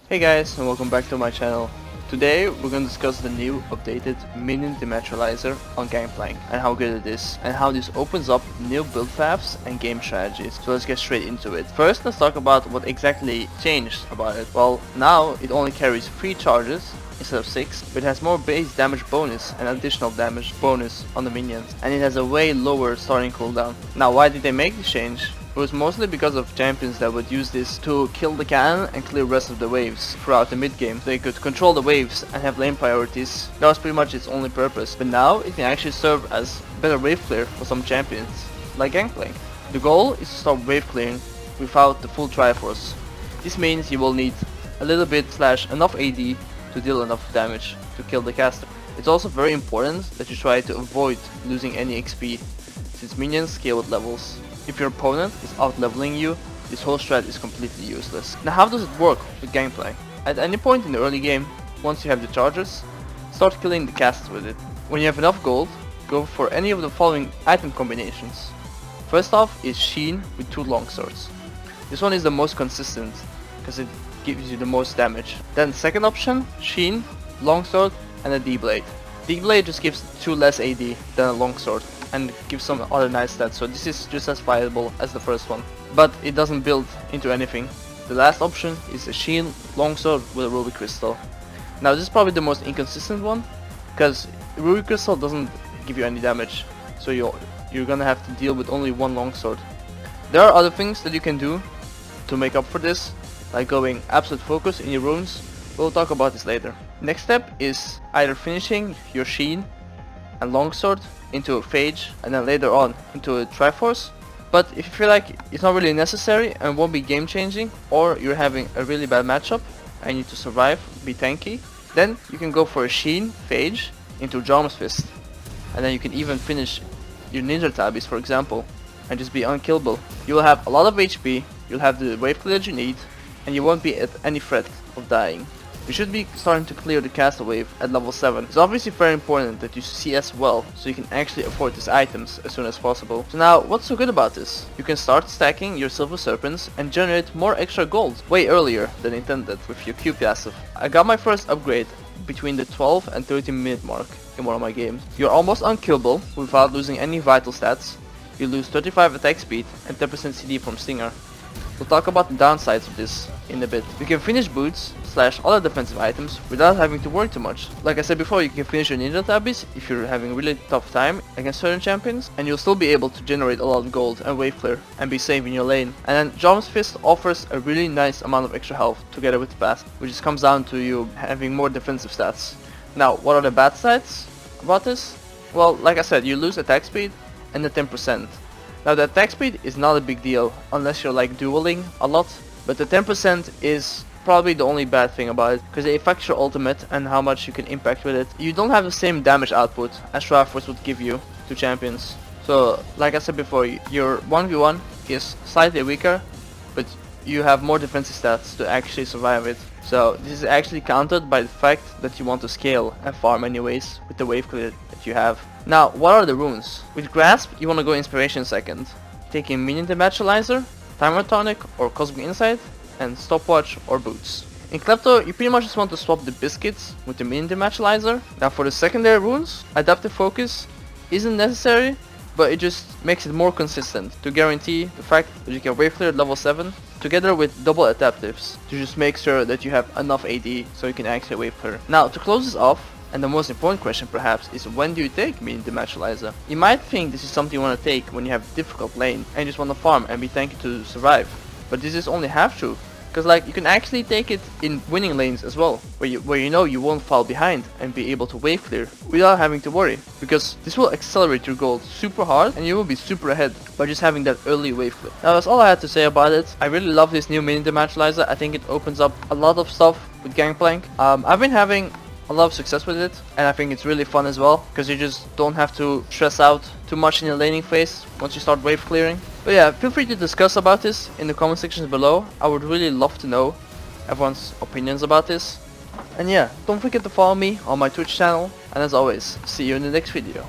Hey guys, and welcome back to my channel. Today we're going to discuss the new updated Minion Dematerializer on Gangplank and how good it is and how this opens up new build paths and game strategies. So let's get straight into it. First, let's talk about what exactly changed about it. Well, now it only carries 3 charges instead of 6, but it has more base damage bonus and additional damage bonus on the minions, and it has a way lower starting cooldown. Now, why did they make this change? It was mostly because of champions that would use this to kill the cannon and clear the rest of the waves throughout the mid game. They could control the waves and have lane priorities. That was pretty much its only purpose. But now it can actually serve as better wave clear for some champions, like Gangplank. The goal is to stop wave clearing without the full Triforce. This means you will need a little bit / enough AD to deal enough damage to kill the caster. It's also very important that you try to avoid losing any XP, since minions scale with levels. If your opponent is out-leveling you, this whole strat is completely useless. Now, how does it work with Gangplank? At any point in the early game, once you have the charges, start killing the casters with it. When you have enough gold, go for any of the following item combinations. First off is Sheen with 2 longswords. This one is the most consistent, because it gives you the most damage. Then second option, Sheen, longsword and a D-blade. D-blade just gives 2 less AD than a longsword, and gives some other nice stats, so this is just as viable as the first one, but it doesn't build into anything. The last option is a Shield Longsword with a Ruby Crystal. Now this is probably the most inconsistent one, because Ruby Crystal doesn't give you any damage, so you're gonna have to deal with only one Longsword. There are other things that you can do to make up for this, like going absolute focus in your runes. We'll talk about this later. Next step is either finishing your Sheen and Longsword into a Phage and then later on into a Triforce. But if you feel like it's not really necessary and won't be game changing, or you're having a really bad matchup and you need to survive, be tanky, then you can go for a Sheen, Phage into Jarm's Fist, and then you can even finish your Ninja Tabis, for example, and just be unkillable. You will have a lot of HP, you'll have the wave clear that you need, and you won't be at any threat of dying. You should be starting to clear the caster wave at level 7. It's obviously very important that you CS well, so you can actually afford these items as soon as possible. So now, what's so good about this? You can start stacking your Silver Serpents and generate more extra gold way earlier than intended with your Q passive. I got my first upgrade between the 12 and 13 minute mark in one of my games. You're almost unkillable without losing any vital stats. You lose 35 attack speed and 10% CD from Stinger. We'll talk about the downsides of this in a bit. You can finish boots / other defensive items without having to work too much. Like I said before, you can finish your Ninja Tabis if you're having a really tough time against certain champions, and you'll still be able to generate a lot of gold and wave clear and be safe in your lane. And then Jarm's Fist offers a really nice amount of extra health together with the pass, which just comes down to you having more defensive stats. Now, what are the bad sides about this? Well, like I said, you lose attack speed and the 10%. Now the attack speed is not a big deal unless you're like dueling a lot, but the 10% is probably the only bad thing about it, because it affects your ultimate and how much you can impact with it. You don't have the same damage output as Triforce would give you to champions. So like I said before, your 1v1 is slightly weaker, but you have more defensive stats to actually survive it. So this is actually countered by the fact that you want to scale and farm anyways with the wave clear that you have. Now, what are the runes? With Grasp, you want to go Inspiration second, taking Minion Dematerializer, Timer Tonic or Cosmic Insight, and Stopwatch or Boots. In Klepto, you pretty much just want to swap the Biscuits with the Minion Dematerializer. Now for the secondary runes, Adaptive Focus isn't necessary, but it just makes it more consistent to guarantee the fact that you can wave clear at level 7, together with double adaptives to just make sure that you have enough AD so you can actually wave clear. Now to close this off, and the most important question perhaps, is when do you take Minion Dematerializer? You might think this is something you want to take when you have a difficult lane and you just want to farm and be tanky to survive, but this is only half true. Because like you can actually take it in winning lanes as well, where you know you won't fall behind and be able to wave clear without having to worry, because this will accelerate your gold super hard and you will be super ahead by just having that early wave clear. Now that's all I had to say about it. I really love this new Minion Dematerializer. I think it opens up a lot of stuff with Gangplank. I've been having a lot of success with it, and I think it's really fun as well, because you just don't have to stress out too much in the laning phase once you start wave clearing. But yeah, feel free to discuss about this in the comment sections below. I would really love to know everyone's opinions about this. And yeah, don't forget to follow me on my Twitch channel, and as always, see you in the next video.